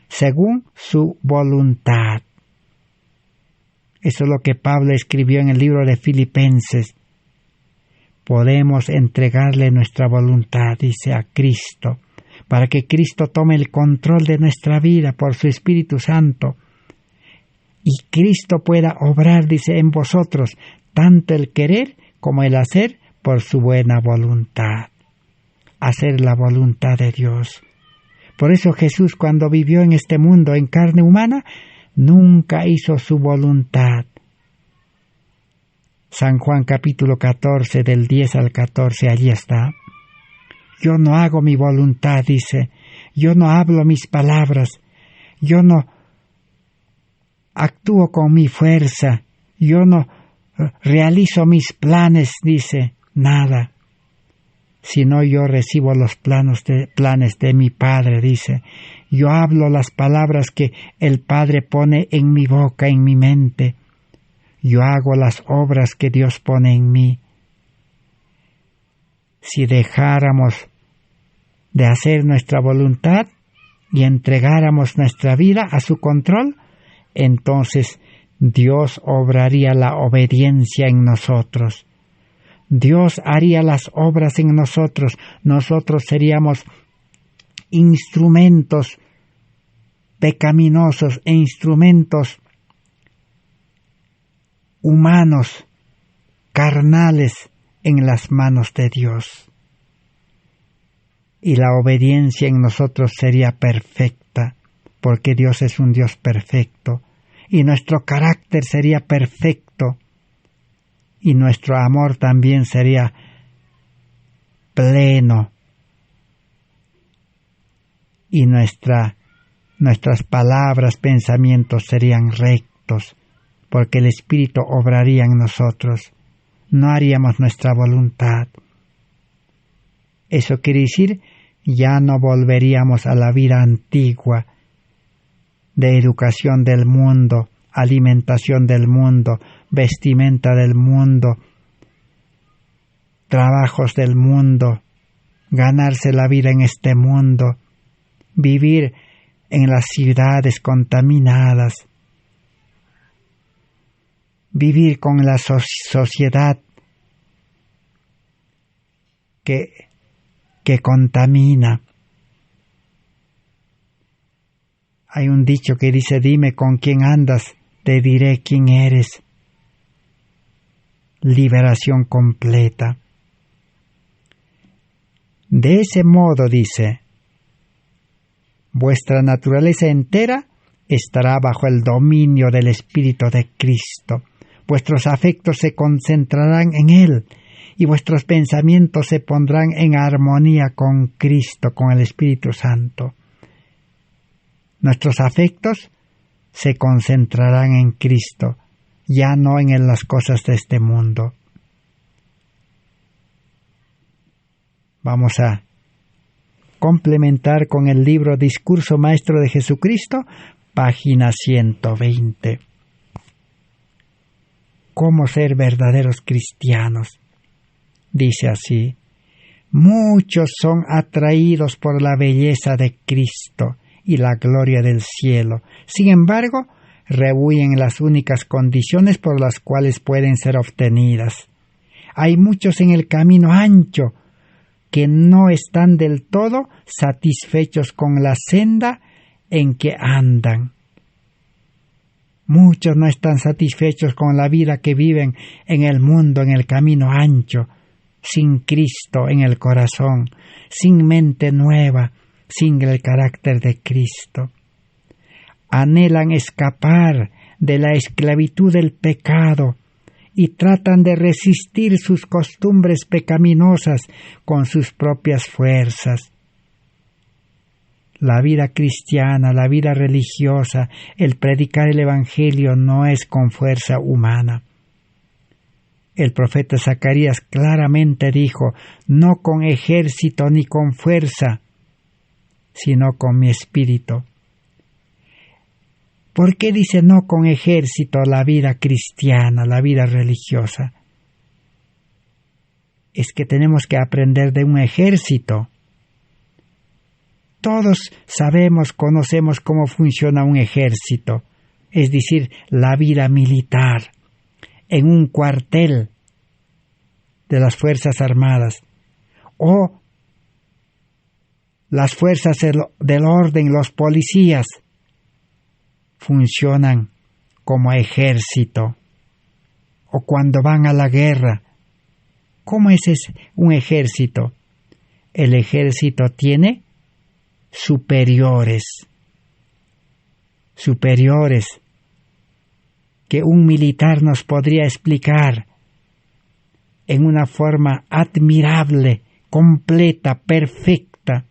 según su voluntad. Eso es lo que Pablo escribió en el libro de Filipenses. Podemos entregarle nuestra voluntad, dice, a Cristo, para que Cristo tome el control de nuestra vida por su Espíritu Santo. Y Cristo pueda obrar, dice, en vosotros tanto el querer como el hacer por su buena voluntad. Hacer la voluntad de Dios. Por eso Jesús, cuando vivió en este mundo en carne humana, nunca hizo su voluntad. San Juan capítulo 14, del 10 al 14, allí está. Yo no hago mi voluntad, dice. Yo no hablo mis palabras. Yo no actúo con mi fuerza. Yo no realizo mis planes, dice. Nada. Sino yo recibo los planes de mi Padre, dice. Yo hablo las palabras que el Padre pone en mi boca, en mi mente. Yo hago las obras que Dios pone en mí. Si dejáramos de hacer nuestra voluntad y entregáramos nuestra vida a su control, entonces Dios obraría la obediencia en nosotros. Dios haría las obras en nosotros. Nosotros seríamos instrumentos pecaminosos e instrumentos humanos, carnales, en las manos de Dios. Y la obediencia en nosotros sería perfecta, porque Dios es un Dios perfecto, y nuestro carácter sería perfecto, y nuestro amor también sería pleno, y nuestras palabras, pensamientos serían rectos, porque el Espíritu obraría en nosotros. No haríamos nuestra voluntad. Eso quiere decir, ya no volveríamos a la vida antigua de educación del mundo, alimentación del mundo, vestimenta del mundo, trabajos del mundo, ganarse la vida en este mundo, vivir en las ciudades contaminadas, vivir con la sociedad que contamina. Hay un dicho que dice, dime con quién andas, te diré quién eres. Liberación completa. De ese modo, dice, vuestra naturaleza entera estará bajo el dominio del Espíritu de Cristo. Vuestros afectos se concentrarán en Él y vuestros pensamientos se pondrán en armonía con Cristo, con el Espíritu Santo. Nuestros afectos se concentrarán en Cristo, ya no en las cosas de este mundo. Vamos a complementar con el libro Discurso Maestro de Jesucristo, página 120. ¿Cómo ser verdaderos cristianos? Dice así: muchos son atraídos por la belleza de Cristo y la gloria del cielo. Sin embargo, rehuyen las únicas condiciones por las cuales pueden ser obtenidas. Hay muchos en el camino ancho que no están del todo satisfechos con la senda en que andan. Muchos no están satisfechos con la vida que viven en el mundo, en el camino ancho, sin Cristo en el corazón, sin mente nueva, sin el carácter de Cristo. Anhelan escapar de la esclavitud del pecado y tratan de resistir sus costumbres pecaminosas con sus propias fuerzas. La vida cristiana, la vida religiosa, el predicar el Evangelio no es con fuerza humana. El profeta Zacarías claramente dijo, no con ejército ni con fuerza, sino con mi espíritu. ¿Por qué dice no con ejército la vida cristiana, la vida religiosa? Es que tenemos que aprender de un ejército. Todos sabemos, conocemos cómo funciona un ejército, es decir, la vida militar, en un cuartel de las Fuerzas Armadas, o las fuerzas del orden, los policías, funcionan como ejército, o cuando van a la guerra. ¿Cómo es un ejército? El ejército tiene superiores que un militar nos podría explicar en una forma admirable, completa, perfecta.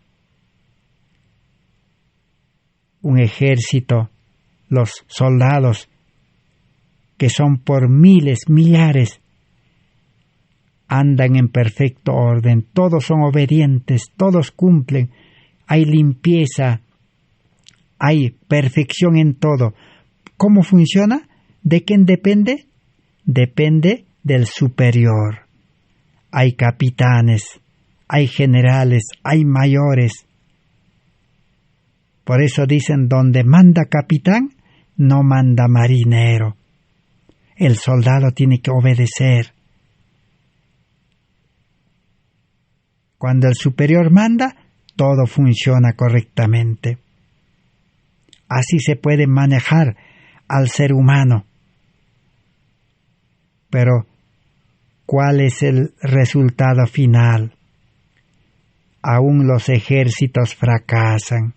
Un ejército, los soldados, que son por miles, millares, andan en perfecto orden, todos son obedientes, todos cumplen, hay limpieza, hay perfección en todo. ¿Cómo funciona? ¿De quién depende? Depende del superior. Hay capitanes, hay generales, hay mayores. Por eso dicen, donde manda capitán, no manda marinero. El soldado tiene que obedecer. Cuando el superior manda, todo funciona correctamente. Así se puede manejar al ser humano. Pero, ¿cuál es el resultado final? Aún los ejércitos fracasan.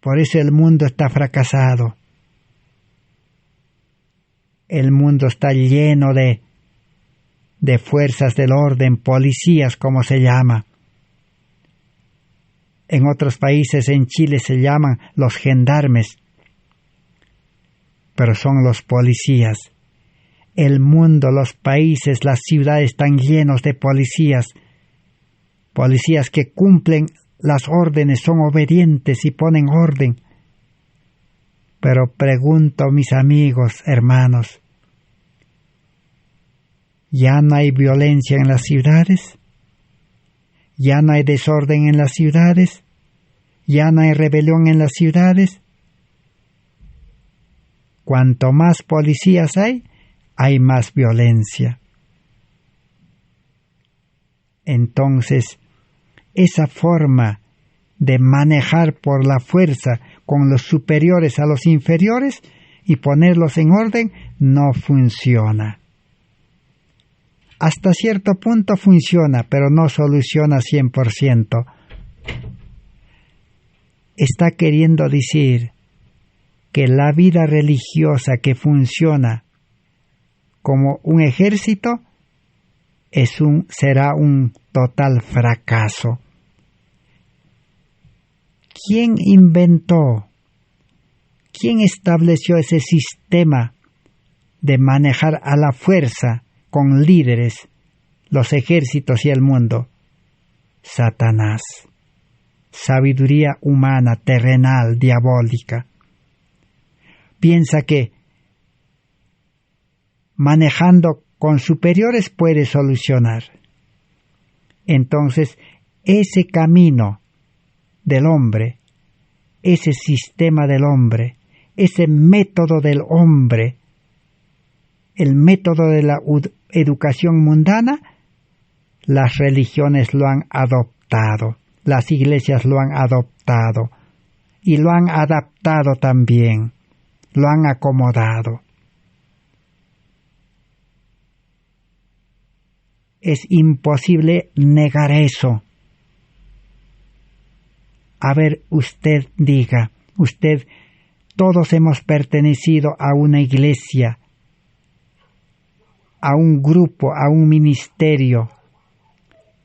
Por eso el mundo está fracasado. El mundo está lleno de fuerzas del orden, policías, como se llama. En otros países, en Chile, se llaman los gendarmes, pero son los policías. El mundo, los países, las ciudades están llenos de policías, policías que cumplen las órdenes, son obedientes y ponen orden. Pero pregunto, mis amigos, hermanos, ¿ya no hay violencia en las ciudades? ¿Ya no hay desorden en las ciudades? ¿Ya no hay rebelión en las ciudades? Cuanto más policías hay más violencia. Entonces, esa forma de manejar por la fuerza con los superiores a los inferiores y ponerlos en orden no funciona. Hasta cierto punto funciona, pero no soluciona 100%. Está queriendo decir que la vida religiosa que funciona como un ejército será un total fracaso. ¿Quién inventó? ¿Quién estableció ese sistema de manejar a la fuerza con líderes, los ejércitos y el mundo? Satanás. Sabiduría humana, terrenal, diabólica. Piensa que manejando con superiores puede solucionar. Entonces, ese camino del hombre, ese sistema del hombre, ese método del hombre, el método de la educación mundana, las religiones lo han adoptado, las iglesias lo han adoptado y lo han adaptado también, lo han acomodado. Es imposible negar eso. A ver, usted diga, todos hemos pertenecido a una iglesia, a un grupo, a un ministerio,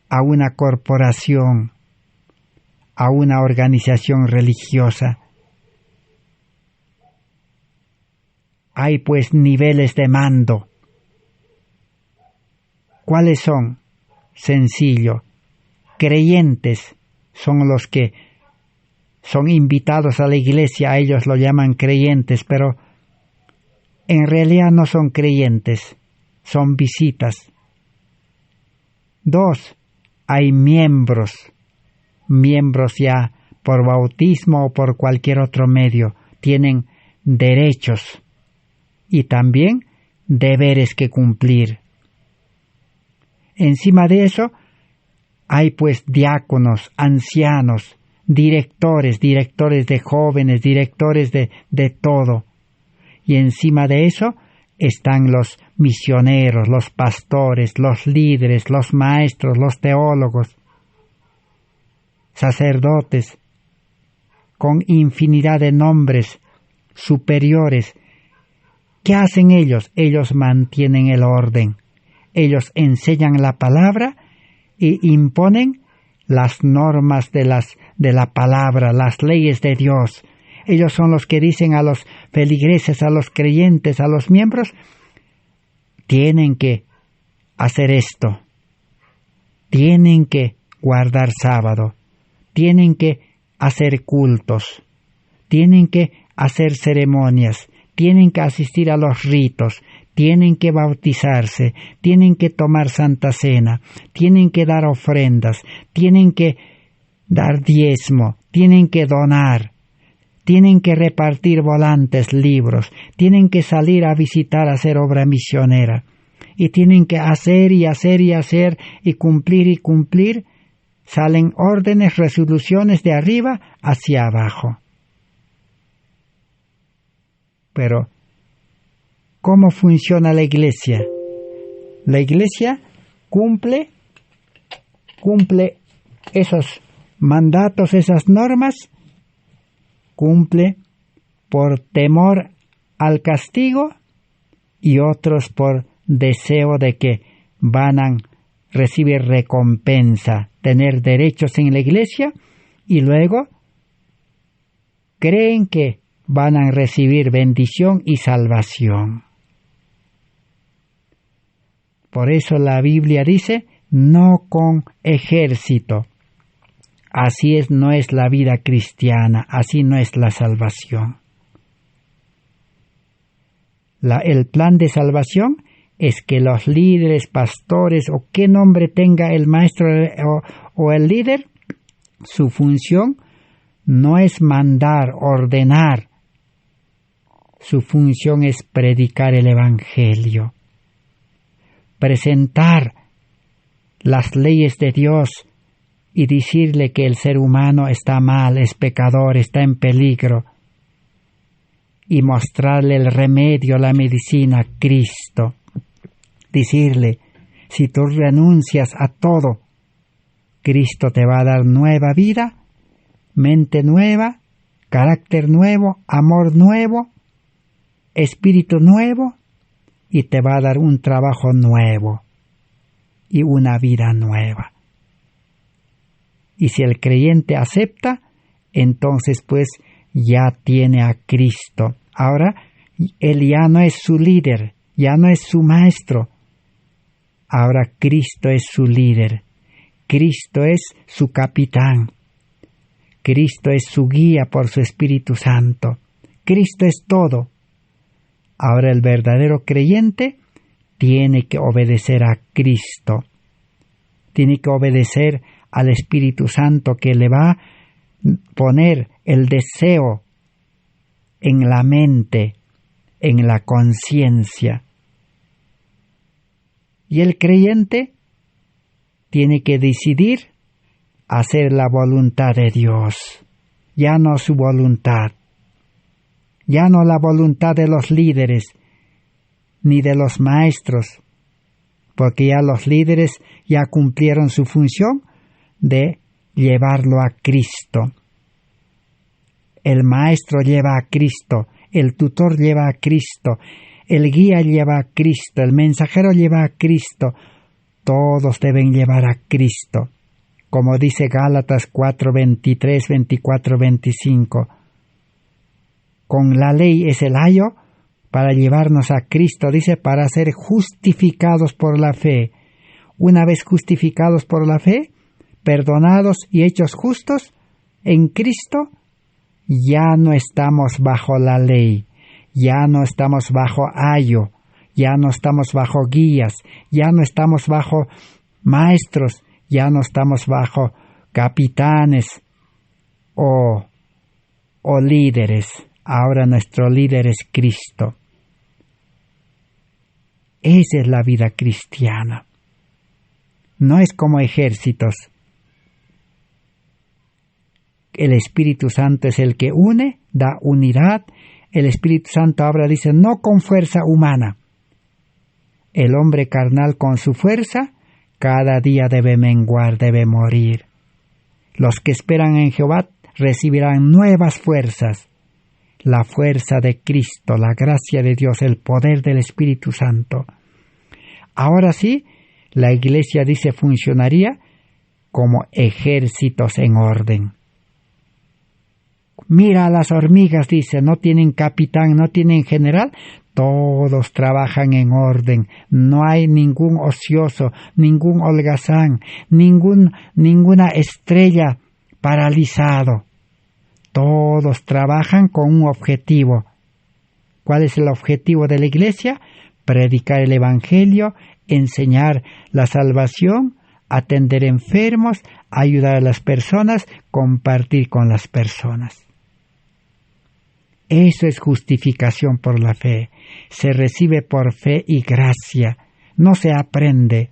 a una corporación, a una organización religiosa. Hay pues niveles de mando. ¿Cuáles son? Sencillo. Creyentes son los que son invitados a la iglesia, a ellos lo llaman creyentes, pero en realidad no son creyentes, son visitas. 2, hay miembros ya por bautismo o por cualquier otro medio, tienen derechos y también deberes que cumplir. Encima de eso, hay pues diáconos, ancianos, directores de jóvenes, directores de todo. Y encima de eso están los misioneros, los pastores, los líderes, los maestros, los teólogos, sacerdotes, con infinidad de nombres superiores. ¿Qué hacen ellos? Ellos mantienen el orden. Ellos enseñan la palabra y imponen las normas de la palabra, las leyes de Dios. Ellos son los que dicen a los feligreses, a los creyentes, a los miembros, tienen que hacer esto, tienen que guardar sábado, tienen que hacer cultos, tienen que hacer ceremonias, tienen que asistir a los ritos, tienen que bautizarse, tienen que tomar Santa Cena, tienen que dar ofrendas, tienen que dar diezmo, tienen que donar, tienen que repartir volantes, libros, tienen que salir a visitar, a hacer obra misionera, y tienen que hacer y hacer y hacer y cumplir, salen órdenes, resoluciones de arriba hacia abajo. Pero, ¿cómo funciona la iglesia? La iglesia cumple esos mandatos, esas normas, cumple por temor al castigo y otros por deseo de que van a recibir recompensa, tener derechos en la iglesia y luego creen que van a recibir bendición y salvación. Por eso la Biblia dice, no con ejército. Así no es la vida cristiana, así no es la salvación. El plan de salvación es que los líderes, pastores o qué nombre tenga el maestro o el líder, su función no es mandar, ordenar. Su función es predicar el Evangelio, presentar las leyes de Dios y decirle que el ser humano está mal, es pecador, está en peligro, y mostrarle el remedio, la medicina, Cristo. Decirle, si tú renuncias a todo, Cristo te va a dar nueva vida, mente nueva, carácter nuevo, amor nuevo, espíritu nuevo, y te va a dar un trabajo nuevo y una vida nueva. Y si el creyente acepta, entonces pues ya tiene a Cristo. Ahora, él ya no es su líder, ya no es su maestro. Ahora Cristo es su líder. Cristo es su capitán. Cristo es su guía por su Espíritu Santo. Cristo es todo. Ahora el verdadero creyente tiene que obedecer a Cristo. Tiene que obedecer al Espíritu Santo que le va a poner el deseo en la mente, en la conciencia. Y el creyente tiene que decidir hacer la voluntad de Dios, ya no su voluntad, ya no la voluntad de los líderes ni de los maestros, porque ya los líderes ya cumplieron su función de llevarlo a Cristo. El maestro lleva a Cristo, el tutor lleva a Cristo, el guía lleva a Cristo, el mensajero lleva a Cristo. Todos deben llevar a Cristo. Como dice Gálatas 4:23, 24, 25. Con la ley es el ayo para llevarnos a Cristo, dice, para ser justificados por la fe. Una vez justificados por la fe, perdonados y hechos justos en Cristo, ya no estamos bajo la ley, ya no estamos bajo ayo, ya no estamos bajo guías, ya no estamos bajo maestros, ya no estamos bajo capitanes o líderes. Ahora nuestro líder es Cristo. Esa es la vida cristiana. No es como ejércitos. El Espíritu Santo es el que une, da unidad. El Espíritu Santo ahora dice, no con fuerza humana. El hombre carnal con su fuerza, cada día debe menguar, debe morir. Los que esperan en Jehová recibirán nuevas fuerzas. La fuerza de Cristo, la gracia de Dios, el poder del Espíritu Santo. Ahora sí, la Iglesia, dice, funcionaría como ejércitos en orden. Mira a las hormigas, dice, no tienen capitán, no tienen general, todos trabajan en orden, no hay ningún ocioso, ningún holgazán, ninguna estrella paralizado. Todos trabajan con un objetivo. ¿Cuál es el objetivo de la Iglesia? Predicar el Evangelio, enseñar la salvación, atender enfermos, ayudar a las personas, compartir con las personas. Eso es justificación por la fe. Se recibe por fe y gracia. No se aprende.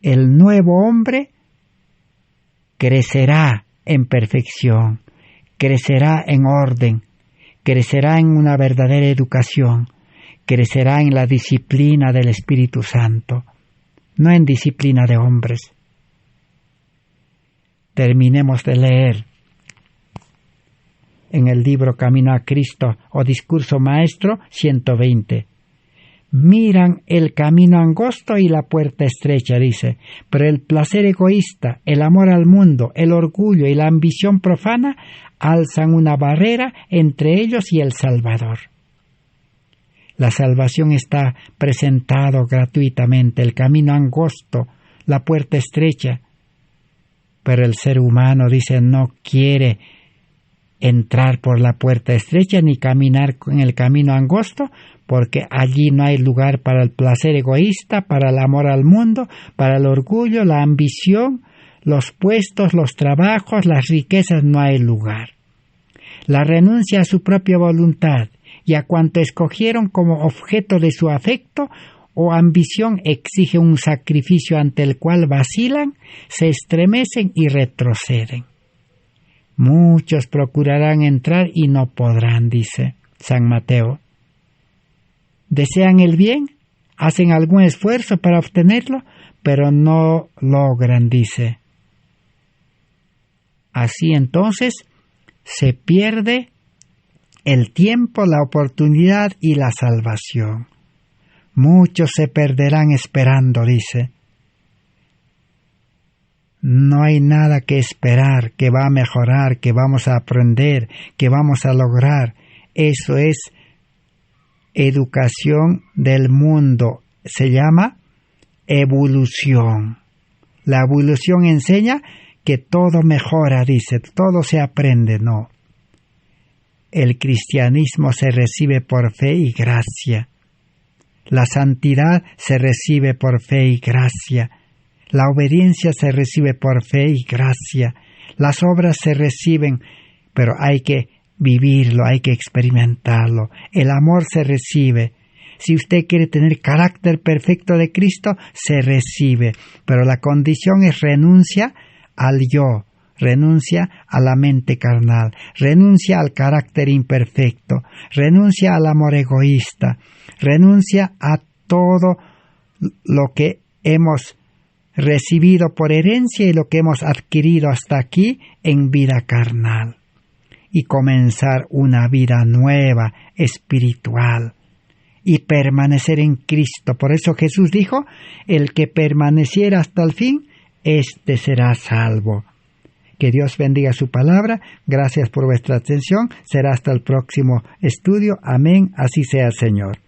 El nuevo hombre crecerá en perfección, crecerá en orden, crecerá en una verdadera educación, crecerá en la disciplina del Espíritu Santo, no en disciplina de hombres. Terminemos de leer en el libro Camino a Cristo o Discurso Maestro 120. Miran el camino angosto y la puerta estrecha, dice, pero el placer egoísta, el amor al mundo, el orgullo y la ambición profana alzan una barrera entre ellos y el Salvador. La salvación está presentado gratuitamente, el camino angosto, la puerta estrecha, pero el ser humano, dice, no quiere entrar por la puerta estrecha ni caminar en el camino angosto, porque allí no hay lugar para el placer egoísta, para el amor al mundo, para el orgullo, la ambición, los puestos, los trabajos, las riquezas, no hay lugar. La renuncia a su propia voluntad y a cuanto escogieron como objeto de su afecto o ambición exige un sacrificio ante el cual vacilan, se estremecen y retroceden. Muchos procurarán entrar y no podrán, dice San Mateo. Desean el bien, hacen algún esfuerzo para obtenerlo, pero no logran, dice. Así entonces se pierde el tiempo, la oportunidad y la salvación. Muchos se perderán esperando, dice. No hay nada que esperar, que va a mejorar, que vamos a aprender, que vamos a lograr. Eso es educación del mundo. Se llama evolución. La evolución enseña que todo mejora, dice, todo se aprende, no. El cristianismo se recibe por fe y gracia. La santidad se recibe por fe y gracia. La obediencia se recibe por fe y gracia. Las obras se reciben, pero hay que vivirlo, hay que experimentarlo. El amor se recibe. Si usted quiere tener carácter perfecto de Cristo, se recibe. Pero la condición es renuncia al yo, renuncia a la mente carnal, renuncia al carácter imperfecto, renuncia al amor egoísta, renuncia a todo lo que hemos recibido por herencia y lo que hemos adquirido hasta aquí en vida carnal. y comenzar una vida nueva, espiritual, y permanecer en Cristo. Por eso Jesús dijo, el que permaneciera hasta el fin, éste será salvo. Que Dios bendiga su palabra. Gracias por vuestra atención. Será hasta el próximo estudio. Amén. Así sea, Señor.